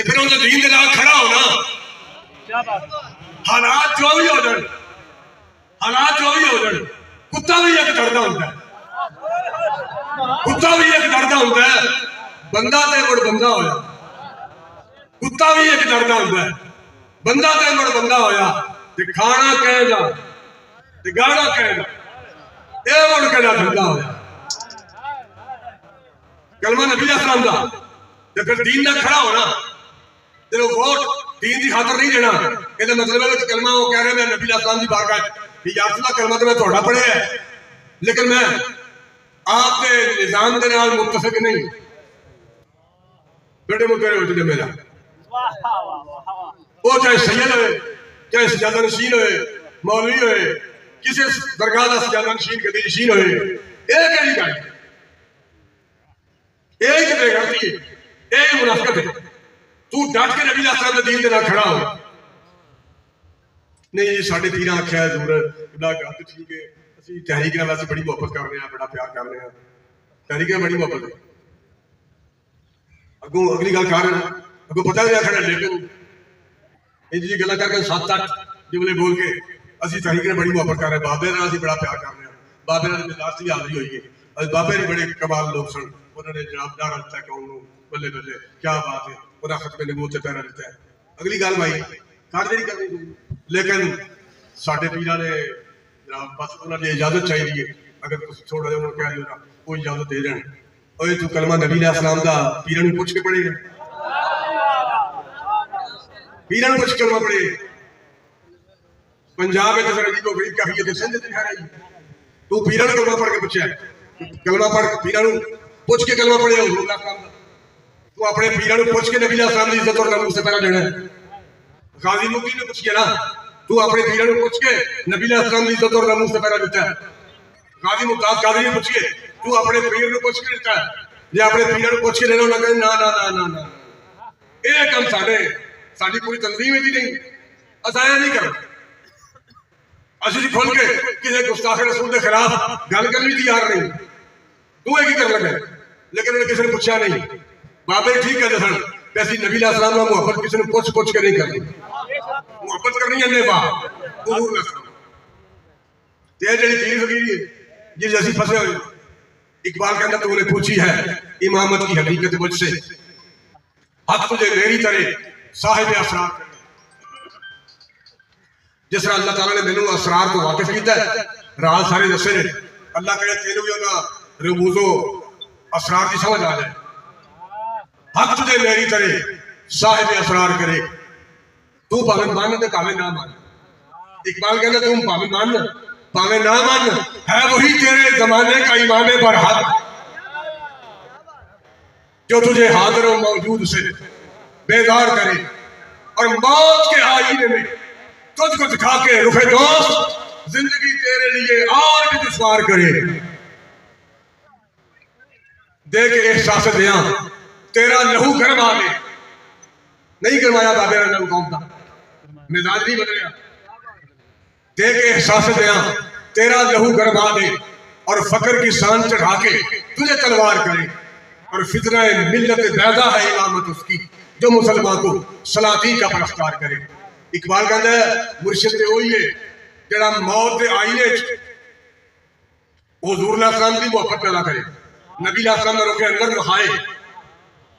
फिर उन्हें दीन के नाल खड़ा होना। हालात जो भी हो जाए, हालात जो भी हो जाए, कुत्ता भी एक डरदा होता है, कुत्ता भी एक डरदा होता है। बंदा ते मुड़ बंदा होया, कुत्ता भी एक डरदा होता है, बंदा ते मुड़ बंदा होया। ते खाना कहेगा ते गाना कहेगा, ये मुड़ के बंदा होया। कलमा नबी अस्सलाम दा ते फिर दीन दा खड़ा होना। जो वोट दीन की खातर नहीं देना, ये मतलब है कलमा वो कह रहे हैं नबी अस्सलाम की बारगाह कि या रसूल अल्लाह कलमा तो मैं थोड़ा पढ़े है, लेकिन मैं आपके निजाम के नाल मुत्तफिक नहीं। बेटे मुकरे हो चुके मेरा, वो चाहे सैयद हो, चाहे सजादा नशीन हो, मौलवी हो, किसी दरगाह का सजादा नशीन गद्दी नशीन हो, एक है गल, एक बेगैरती है, एक मुनाफिकत है। तू डट के नबी अस्सलाम दे दीन दे नाल खड़ा हो। नहीं जी साडे पीरां आख्या जरूर इबला गल तो ठीक है, असि तहरीक नाल वैसे बड़ी मुहब्बत कर रहे हैं, बड़ा प्यार कर रहे हैं, तहरीक नाल बड़ी मुहब्बत है। अगों अगली गल कर अगों पता नहीं आखना, लेकिन इंज दी गल्लां करके 7-8 जुमले बोल के असि तहरीक नाल बड़ी मुहब्बत कर रहे हैं, बाबे नाल असि बड़ा प्यार कर रहे हैं, बाबे नाल मिजाज दी हाजरी होई है। बाबे ने बड़े कमाल लोग सन, उन्होंने जनाब नारा दिता कौम नूं, बल्ले बल्ले क्या बात है, उन्हें खतमे नबूवत से पैरा दिता है। अगली गल भाई कर देनी करनी, लेकिन साडे पीरां ने जनाब बस उन्होंने इजाजत चाहिए है। अगर तुम थोड़ा जिहा उन्होंने कह दिओ ना, वो इजाजत दे देण। ओए तू कलमा नबी अलैहिस्सलाम दा पीरां नूं पुछ के पढ़ेगा, पीरां नूं पुछ के कलमा पढ़े। पंजाब में जैसे अजीब गरीब कैफियत सिंध च है रही, तू पीरां नूं कलमा पढ़ के पुछया, कलमा पढ़ पीरां नूं पुछ के कलमा पढ़े हुजूर अलैहिस्सलाम दा। तू अपने पीरां नूं पुछ के नबी अलैहिस्सलाम दी इज्जत और नमूस से पहला देना है। गाजी मुफ्ती ने पूछिए ना, तू अपने पीरां नूं पुछ के नबी अलैहिस्सलाम दी इज्जत और नमूस से पहला देता है। गाजी मुमताज कादरी ने पूछिए, तू अपने पीर नूं पुछ के देता है, जे अपने पीरां नूं पुछ के देना ना ना ना ना ना, ये काम साडे साडी पूरी तंजीम ही नहीं, असाया नहीं करना। असि खोल के किसी गुस्ताख रसूल के खिलाफ गल करने तैयार नहीं, तू एक ही कर लगे। लेकिन उन्हें किसी ने पूछा नहीं, बाबे ठीक कहते सन कि असि नबी अलैहिस्सलाम नाल मुहब्बत किसी ने पुछ पुछ के नहीं करनी, मुहब्बत करनी है नेवा हुजूर अलैहिस्सलाम। ते जेड़ी पीर फकीरी है जिस असि फसे हुए, इकबाल कहता तूने पूछी है इमामत की हकीकत मुझसे, हक तुझे मेरी तरह साहिब असरार। जिस तरह अल्लाह ताला ने मैनू असरार तो वाकिफ किया है, राज सारे दसे ने, अल्लाह करे तेनू भी उन्हां रमूजो असरार की समझ आ जाए। हक तुझे मेरी तरह साहिब असरार करे, तू भावे मान ते भावे ना मान। इकबाल कहता तुम भावे मान भावे ना मान, है वही तेरे जमाने का इमाम बरहक, जो तुझे हाजिर और मौजूद से बेदार करे और मौत के आईने में तुझको दिखा के रुखे दोस्त जिंदगी तेरे लिए और भी दुश्वार करे। देख एहसास दिया तेरा लहू गर्म आ गए, नहीं गरमाया बाबे ने लहू कौम का मिजाज नहीं बदलिया। देख एहसास दिया तेरा लहू गर्म आ गए और फकर की शान चढ़ा के तुझे तलवार करे, और फितना मिल्लत बैदा है इमामत उसकी, जो मुसलमान को सलातीन का परस्तार करे। इकबाल कहता है मुर्शिद ते वही है जेड़ा मौत के आईने हुजूर अलैहिस्सलाम की मुहब्बत पैदा करे, नबी अलैहिस्सलाम का रुख अनवर विखाए,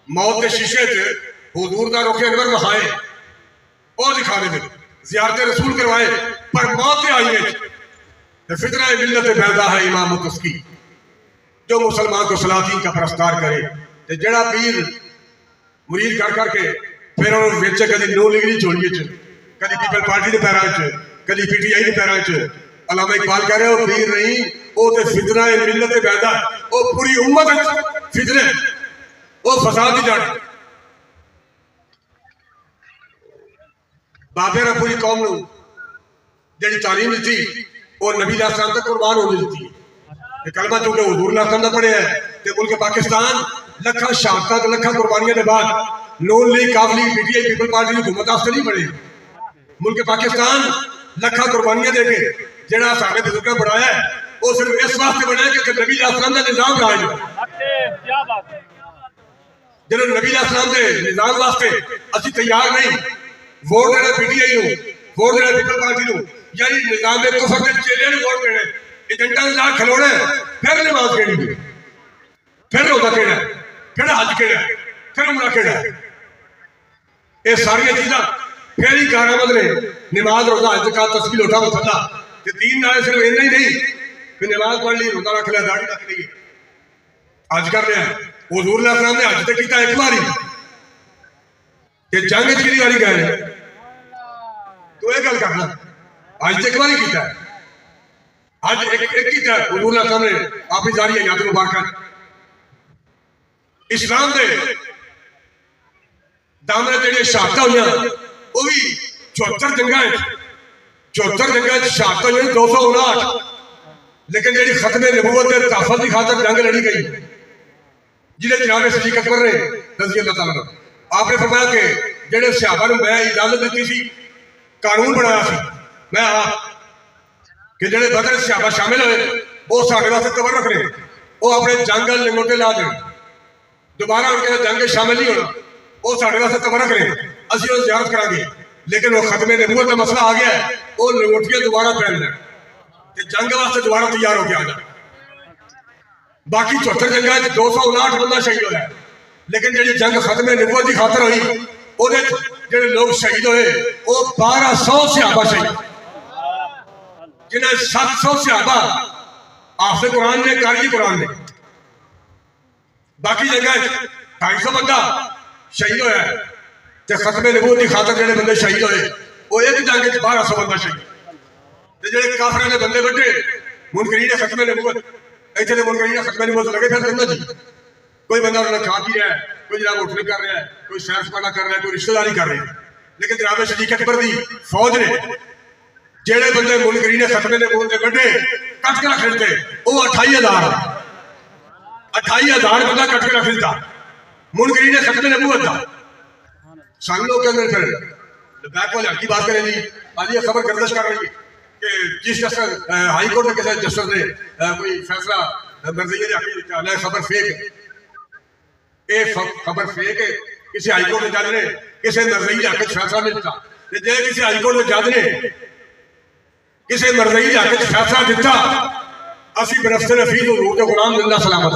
मौत के शीशे च हुजूर का रुख अनवर विखाए और दिखावे दे, ज़ियारत रसूल करवाए, पर मौत के आईने फितना मिल्लत पैदा है इमामत उसकी, जो मुसलमान को सलातीन का परस्तार करे। ते जेड़ा पीर मुरीद कर करके फिर उन्होंने बेचे कभी नो लीग नहीं छोड़िए, कभी पीपल पार्टी के पैरों च, कभी पीटीआई के पैरों च। अल्लामा इकबाल कह रहे हो पीर नहीं, वो तो फितना मिल्लत पैदा, वो पूरी उम्मत फितने वो फसाद की जड़। बाबे ने पूरी कौम को जी तालीम दी और नबी अलैहिस्सलाम तक कुर्बान होने दी। कलमा चूंकि हुजूर अलैहिस्सलाम का पढ़े है तो मुल्क पाकिस्तान लखा शहादत लखा कुर्बानियों के बाद नून लीग काफ लीग पीटीआई पीपल पार्टी की हुकूमत वास्ते नहीं बने। मुल्क पाकिस्तान लखा कुर्बानियां देके जिहड़ा साडे बुजुर्गां बनाया है वो सिर्फ इस वास्ते बनाया कि नबी अलैहिस्सलाम का निजाम राज हो। जो नबी अलैहिस्सलाम के निजाम वास्ते असि तैयार नहीं, वोट देना पीटीआई को, वोट देना पीपल पार्टी को, यानी निजाम के कुफर के चेले को वोट देने, एजेंटा के साथ खलोना है, फिर नमाज केड़ी, फिर रोजा केड़ा, फिर हज केड़ा, फिर उमरा केड़ा, ये सारी चीज़ां फिर ही कारआमद ने। नमाज रोजा हज ज़कात तस्बीह उठा मसला ते दीन नाल सिर्फ इन्ना ही नहीं कि नमाज पढ़ ली, रोजा रख लिया, दाढ़ी रख ली, हज कर लिया। हुजूर अलैहिस्सलाम ने हज तो किया एक बारी, जंग कितनी बारी गए, तो यह गल करना हज तो एक बार किया, हज एक किया हुजूर अलैहिस्सलाम ने अपनी सारी हयात मुबारक। इस्लाम के दामन जी शहादत हुई वो भी 74 जंगा, 74 जंगा शहादत हुई 259, लेकिन जी खत्मे नबूवत के तहफ़्फ़ुज़ की खातर जंग लड़ी गई, जिन्हें जनाब सिद्दीक़ अकबर ने रज़ी अल्लाह तआला आपने फरमाया कि जेडे सहाबा मैं इजाजत दी सी, कानून बनाया सी, मैं कि जेडे बदर सहाबा शामिल हुए वो साढ़े वास्ते कबर रख रहे, वो अपने जंग लंगोटे ला दें, दोबारा उनके जंग शामिल नहीं होना, वो साढ़े वास्ते कबर रख रहे, असं वो ज़ियारत करांगे। लेकिन वो खत्मे नबूवत का मसला आ गया है, वो लंगोटियां दोबारा पहनना जंग वास्ते दोबारा तैयार हो गया आना। बाकी 74 जंगा 259 बंदा शहीद होया, लेकिन जी जंग खत्मे नबूवत की खातर हुई वो जेडे लोग शहीद हुए वो 1200 सहाबा शहीद, जिन्हें 700 सहाबा हाफिज़ कुरान ने, कारी कुरान ने। बाकी जगह 250 बंदा शहीद होया, खत्मे नबूवत की खातर जेडे बंदे शहीद हुए वो एक जंग 1200 बंदा शहीद, जेडे काफिरां दे बंदे बटे मुनकरीन खत्मे नबूवत, इतने मुनकरीन खत्मे नबूवत लगे फिर ना जी, कोई बंदा उन्होंने खा पी रहा है, कोई जनाब होटल कर रहा है, कोई सैर सपाटा कर रहा है, कोई रिश्तेदारी कर रहे हैं, लेकिन जनाब सिद्दीक़ अकबर की फौज ने जेडे बंदे मुनकरीन खत्मे नबूवत के बटे कट के रख दिते, वो 28,000 बंदा कट के रख दिता मुनकरीन खत्मे नबूवत का। सन लोग कहते फिर बैक वाले की बात करें जी, आज ये खबर गर्दिश कर रही है कि चीफ जस्टिस हाई कोर्ट के जस्टिस ने कोई फैसला मर्ज़िया ने खबर फेक, ये खबर फेक है, किसी हाई कोर्ट जज ने किसी मर्ज़ी हक फैसला नहीं दिता, जे किसी हाई कोर्ट जज ने किसी मर्ज़ी हक फैसला दिता, असी बरफ्ते रफीक हजूर के गुलाम जिंदा सलामत।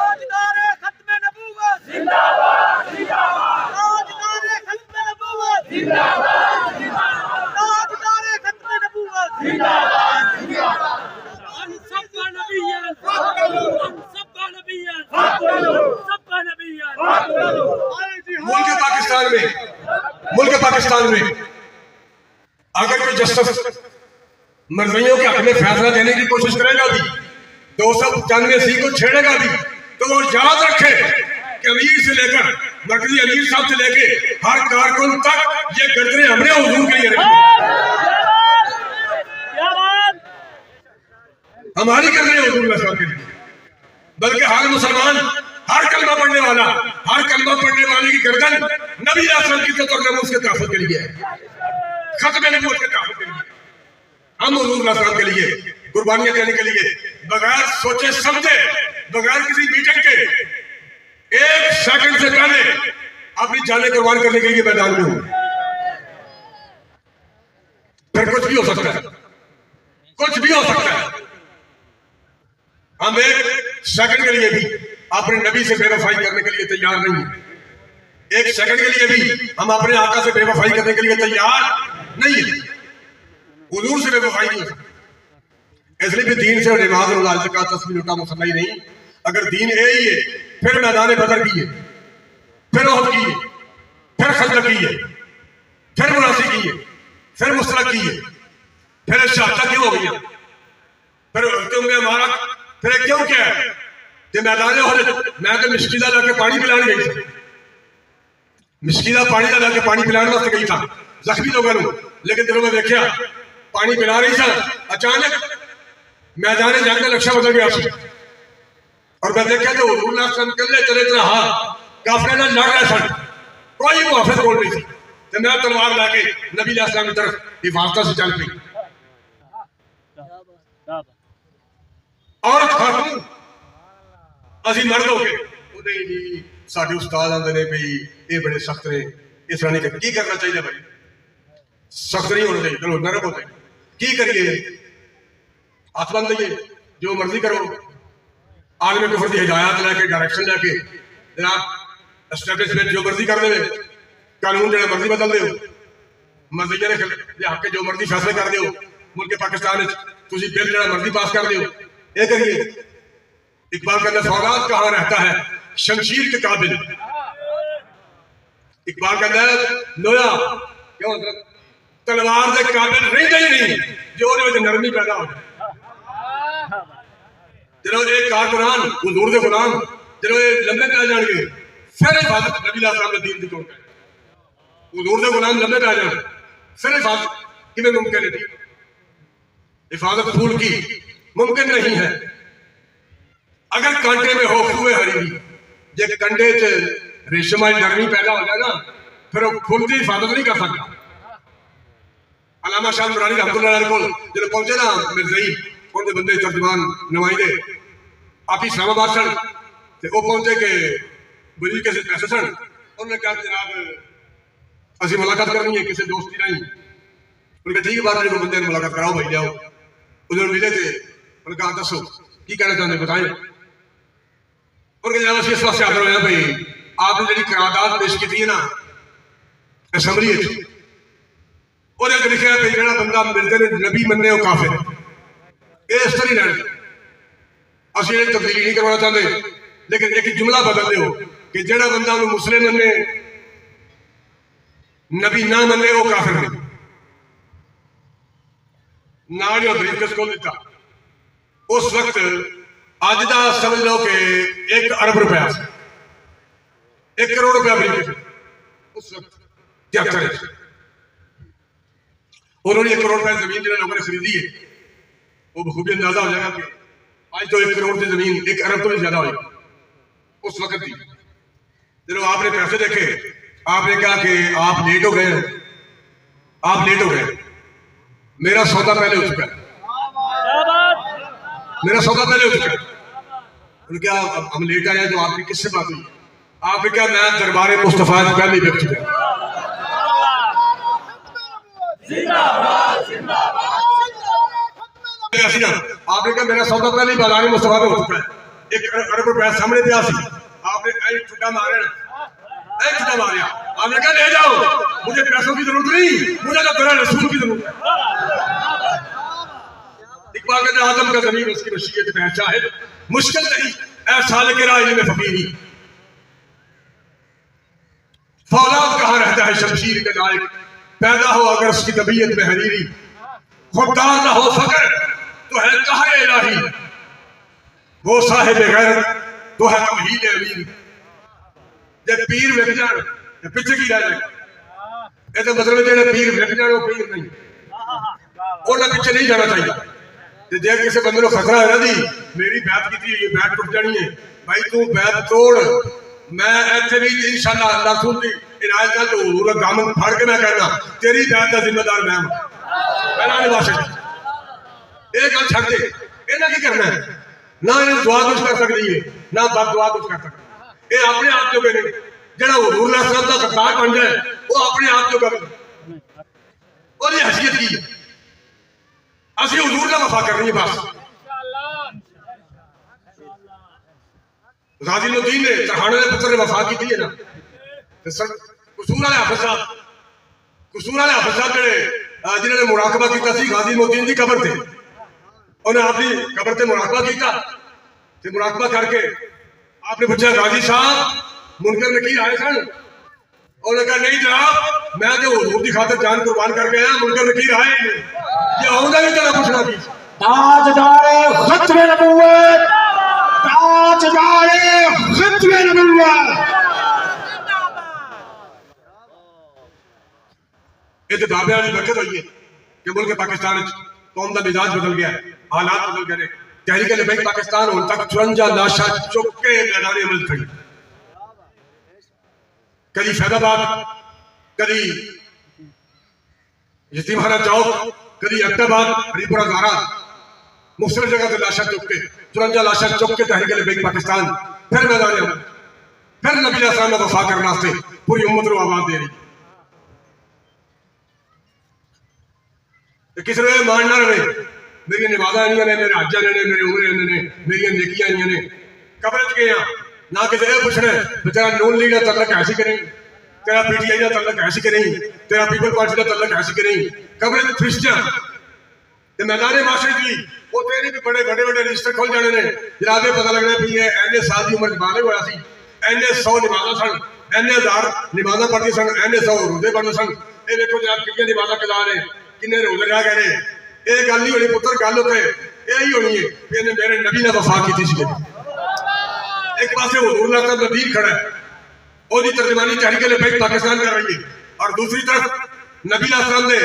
ताजदारे खत्मे नबूवत जिंदाबाद जिंदाबाद, ताजदारे खत्मे नबूवत जिंदाबाद जिंदाबाद, ताजदारे खत्मे नबूवत जिंदाबाद जिंदाबाद। हम सबका नबिय्यन फकलू, हम सबका नबिय्यन फकलू, सबका नबिय्यन फकलू। मुल्क पाकिस्तान में अगर कोई जस्टिस मर्जियों के हक में फैसला देने की कोशिश करेगा भी, 295 को छेड़ेगा भी, तो वो याद रखे कि अमीर से लेकर मरकजी अमीर साहब से लेके हर कारकुन तक ये गर्दनें हमने हुजूर के लिए रखी, हमारी गर्दनें हुजूर साहब के लिए, बल्कि हर मुसलमान, हर कलमा पढ़ने वाला, हर कलमा पढ़ने वाले की गर्दन नबी रसूल की इज्जत और नमूस के तहफ़्फ़ुज़ के लिए है, खत्मे नबूवत के तहफ़्फ़ुज़ के लिए, हम हुजूर साहब के लिए कुर्बानियां देने के लिए बगैर सोचे समझे, बगैर किसी मीटिंग के 1 सेकंड से पहले अपनी जानें कुर्बान करने के लिए मैदान में हूं। फिर कुछ भी हो सकता है, कुछ भी हो सकता है। हम 1 सेकंड के लिए भी अपने नबी से बेवफाई करने के लिए तैयार नहीं है, 1 सेकंड के लिए भी हम अपने आका से बेवफाई करने के लिए तैयार नहीं है, हुजूर से बेवफाई नहीं हो सकती। इसलिए भी दीन से नमाज रोजा ज़कात तस्बीह उठा मुसल्ला ही नहीं, अगर दीन यही है फिर मैदान बदर की है, फिर ओहद की है, फिर खंदक की है, फिर मुनासी की है, फिर मुस्तलक की है, फिर शहादत क्यों हो गई, फिर तुमने हमारा फिर क्यों क्या है कि मैदान ओहद मैं तो मुश्किल लाके पानी पिलाने गई थी, मिसकीना पानी का लाके पानी पिलाने वास्ते गई था जख्मी लोगों को, लेकिन दिनों में देखा पानी पिला रही था, अचानक मैदान जंग का लक्ष्य बदल गया उसे। और मैं देखा तो कल्ले चले रहा काफिले ना लड़ रहे सन, कोई मुहाफिज बोल रही थी, तो मैं तलवार लाके नबी अलैहिस्सलाम की तरफ हिफाजत से चल पई। और खातून असि मर्द हो गए नहीं जी साडे उस्ताद आंदे ने भाई ये बड़े सख्त ने, इस तरह नहीं की करना चाहिए भाई, सख्त नहीं होना चाहिए, चलो नरम होते की करिए, हाथ बंद दइए, जो मर्जी करो, आलम कुफर की हिदायत लैके डायरेक्शन लैके जनाब एस्टैब्लिशमेंट जो मर्जी कर दे, कानून जो मर्जी बदल दो, मर्जी ने हक जो मर्जी फैसले कर दो, मुल्क पाकिस्तान तुम बिल जो मर्जी पास कर दो, ये करिए। इकबाल कहता सौगात कहाँ रहता है शमशीर के काबिल, इकबाल कहता है लोया क्यों तलवार के काबिल रहिंदा ही नहीं जो ਉਹਦੇ नरमी पैदा हो जाए। ਜਦੋਂ ਇਹ ਕਾਰकुरान हुजूर ਦੇ गुलाम ਜਦੋਂ ਇਹ लंबे पै जाएंगे फिर हिफाजत नबी अलैहिस्सलाम के दीन की तौर पे हुजूर ਦੇ गुलाम लंबे पै जाए फिर हिफाजत किमें मुमकिन है? हिफाजत फूल की मुमकिन नहीं है अगर कांटे में हो हुए हरी, जे कंडे च रेशम वाली नरमी पैदा हो जाए ना फिर वो फूल की हिफाजत नहीं कर सकता। अलामा शाह नूरानी रहमतुल्लाह अलैह को जो पहुंचे ना मिर्ज़ई उनके बंदे तर्जुमान नुमाइंदे आप इस्लामाबाद सन, तो वो पहुंचे कि बुरी किसी पैसे सन, उन्होंने कहा जनाब असि मुलाकात करनी है किसी दोस्त की नहीं, उनका ठीक है बात को बंदे मुलाकात कराओ भाई जाओ, उन्होंने मिले थे, उन्होंने कहा दसो की कहना चाहते बताए, उनके जनाब असि इस वास्ते हाजिर होया भाई आपने जी करारदाद पेश की थी ना असैम्बली लिखा भाई जो बंदा मिलते ने नबी मनने वो काफिर, इस तरह रहने असि तब्दीली नहीं करवाना चाहते, लेकिन एक जुमला बदल दो कि जो बंदा मुस्लिम मने नबी ना मने वो काफिर ने ना जो ब्रीफकेस खोल दिता। उस वक्त अज का समझ लो कि 1 अरब रुपया 1 करोड़ रुपया ब्रीफकेस उस वक्त 73 उन्होंने 1 करोड़ रुपए जमीन जो लोगों ने खरीदी है वो बखूबी अंदाजा हो जाएगा कि आज तो 1 करोड़ की जमीन 1 अरब तो भी ज्यादा होगी उस वक्त की। चलो आपने पैसे देखे, आपने कहा कि आप लेट हो गए, आप लेट हो गए, मेरा सौदा पहले हो चुका है, मेरा सौदा पहले हो चुका है। उन्होंने कहा अब हम लेट आए तो आपकी किससे बात हुई? आपने कहा मैं दरबार मुस्तफा से पहले ही देख चुका है। आपने कहा मेरा सौदा पहले ही बाजार मुस्तफा पे हो चुका है, 1 अरब रुपया सामने पे आसी, आपने छुट्टा मारे छुट्टा मारिया, आपने कहा ले जाओ, मुझे पैसों की जरूरत नहीं, मुझे तो तेरा रसूल की जरूरत है। इकबाल कहते आदम का जमीन उसकी मशीयत में शाहिद मुश्किल नहीं ऐसा लेके राय में फकीरी, फौलाद कहाँ रहता है शमशीर के नायक, पैदा हो अगर उसकी तबीयत में हरीरी, खुददार ना हो फकर तो है कहा इलाही, वो साहिब गैर तो है तौहीद अमीन, जब पीर विक जान पिछे की रह जाएगा, ये तो मतलब जो पीर विक जाए वो पीर नहीं, उन्हें पिछे नहीं जाना चाहिए। जे किसी बंदे को खतरा है ना जी मेरी बैत की थी ये बैत टुट जानी है भाई तू बैत तोड़, मैं इतने भी इंशाअल्लाह अल्लाह रसूल दी इनायत नाल तो दामन फड़ के मैं कहना तेरी बैत का जिम्मेदार मैं हूं, पहला निवास एक गल छड़ दे, इन्हें की करना है ना, इन्हें दुआ कुछ कर सकती है ना बद दुआ कुछ कर सकती, ये अपने आप जो कहने जो हुजूर अलैहिस्सलाम का सरदार बन जाए वो अपने आप जो कर और ये हैसियत की है, असि हुजूर का वफा करनी है बस। गाजी मुद्दीन ने तरहाने के पुत्र ने वफा की थी ना, कसूर वाले हाफिज साहब जिन्होंने मुराकबा किया गाजी मुद्दीन की कबर से, उन्हें अपनी कबर से मुराकबा किया, मुराकबा करके आपने पूछा गाजी साहब मुनकर ने की आए सन, उन्होंने कहा नहीं जनाब मैं तो हुजूर की खातिर जान कुर्बान करके आया, मुनकर ने की आए ये आऊंगा भी तेरा पूछना भी ताजदारे खत्मे नबूवत, ताजदारे खत्मे नबूवत। दाबे वाली बरकत हुई है कि मुल्क पाकिस्तान कौम का मिजाज बदल गया, हालात बदल गए। तहरीक लिबाई पाकिस्तान हुण तक 54 लाशा चुक के मैदान अमल खड़ी, कभी फैदाबाद, कभी यतीमखाना चौक, कभी अब्दाबाद, हरीपुरा ज़ारा, मुख्तलिफ जगह से लाशा चुक के 54 लाशा चुक के तहरीक लिबाई पाकिस्तान फिर मैदान अमल, फिर नबी अलैहिस्सलाम का वफा करने वास्ते पूरी उम्मत को आवाज दे रही। किसी ने मान ना रहे, मेरी नमाजा आईया ने, मेरे हज ने, मेरे उमरे ने, मेरी नेकियां आईया ने, कब्र च गए ना किसी ये पूछना बेचारा नून लीग का तल्लक ऐसी करें, तेरा PTI का तल्लक ऐसी करें, तेरा पीपल पार्टी का तल्लक ऐसी करें, कब्र च फिरिश्तियां ते मैदान माशरे की वो तेरे भी बड़े बड़े बड़े रजिस्टर खुल जाने ने, जनाबे पता लगना भी ये एने साल की उम्र बाले होया सी, एने 100 नमाजा सन, एने 1000 नमाजा पढ़ती सन, एने 100 रोजे पढ़ते सन। ये देखो जनाब कितने नमाजा कजा रहे, किन्ने रोजे रह गए। ये गल नहीं होनी पुत्र, गल उत्ते यही होनी है कि मेरे नबी ने वफा की थी। एक पासे हुजूर का नबी खड़ा है, ओदी तर्जमानी तहरीक लिबाई पाकिस्तान कर रही है, और दूसरी तरफ नबी अलैहिस्सलाम दे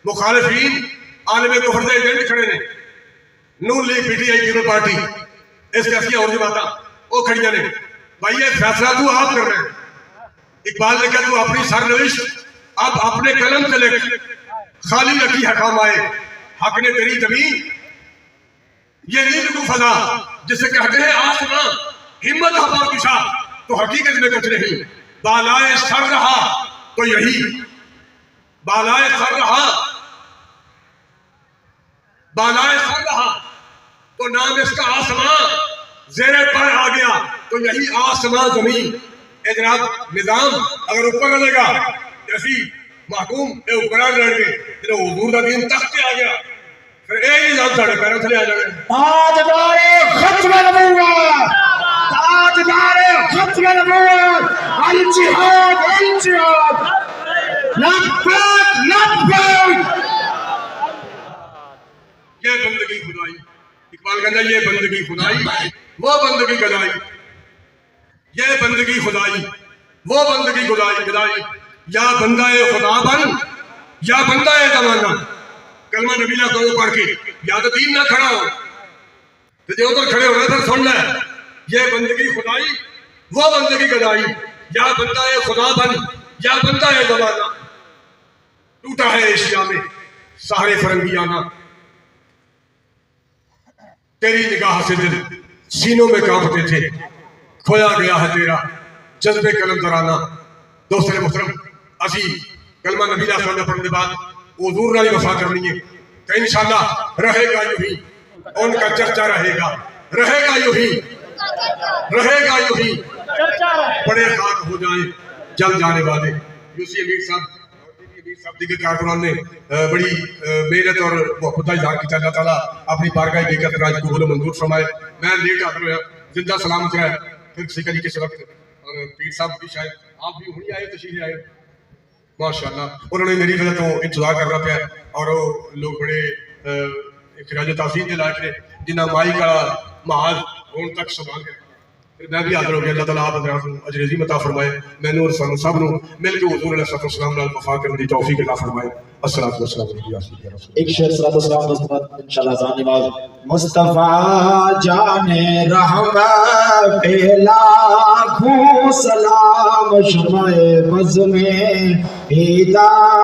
मुखालिफीन आलम कुफर दे एजेंट खड़े ने, नून लीग, PTI, पीपल पार्टी, इस जैसी और जमाता वो खड़ियां ने। भाई ये फैसला तू आप कर रहे हैं। इकबाल ने कहा तू अपनी सरनविश अब अपने कलम से लिख, खाली रखी हकाम आए, हक ने तेरी जमीन, ये नींद को फजा जिसे कहते हैं आसमां, हिम्मत हवा दिशा तो हकीकत में कुछ नहीं, बालाए सर रहा तो यही, बालाए सर रहा, बालाए सर रहा तो नाम इसका आसमां, जेरे पर आ गया तो यही आसमां जमीन। ए जनाब निजाम अगर ऊपर रहेगा जैसी महकूम ए ऊपर लड़ गए तो हुजूर का दीन तख्ते आ गया, फिर ए निजाम साढ़े पैरों थले आ जाए। ताजदारे खत्म नबूवत, ताजदारे खत्म नबूवत, अल जिहाद, अल जिहाद, लब्बैक लब्बैक। ये बंदगी खुदाई, इकबाल कहता ये बंदगी खुदाई, वो बंदगी गदाई, ये बंदगी खुदाई, वो बंदगी खुदाई गदाई, या बंदा ए खुदा बन या बंदा ए जमाना। कलमा नबीला को पढ़ के या तो दीन ना खड़ा हो तो जो उधर खड़े होना फिर सुन ले, ये बंदगी खुदाई, वो बंदगी गदाई, या बंदा ए खुदा बन या बंदा ए जमाना। टूटा है एशिया में सारे फरंगियाना, तेरी निगाह से दिल सीनों में कांपते थे, खोया गया है तेरा जज्बे कलम दराना। दोस्तों मुहतरम, असी कलमा नबी अलैहिस्सलाम पढ़ने के बाद हुजूर नाल वफा करनी है तो इंशाअल्लाह रहेगा यूं ही, उनका चर्चा रहेगा, रहेगा यूं ही, रहेगा यूं ही, बड़े खाक हो जाए जल जाने वाले। यूसी अमीर साहब दिगर कारकुनान ने बड़ी मेहनत और मोहब्बत का इज़हार किया। अल्लाह ताला अपनी बारगाह बेकत राज को बोलो मंजूर फरमाए। मैं लेट हाजिर हुआ, जिंदा सलामत रहा, फिर किसी तरीके से वक्त, और पीर साहब भी शायद आप भी हुई आए, तशरीफ आए माशाअल्लाह। उन्होंने मेरी वजह तो इंतजार करना पाया, और वो लोग बड़े खराज तासीर के लायक ने जिन्हें माई का महाज होने तक संभाल गए। फिर मैं भी हाजिर हो गया। अल्लाह ताला आप हज़रात को अजर अता फरमाए, मैनू और सानू सब नू मिल के हुजूर अलैहिस्सलाम नाल वफा करने की तौफीक अता फरमाए। अस्सलातु वस्सलामु अलैहि वसल्लम। एक शेर सलातो सलाम दोस्तों इंशाल्लाह जान नमाज। मुस्तफा जाने रहमत पे लाखों सलाम, शमाए बज़ में हिदायत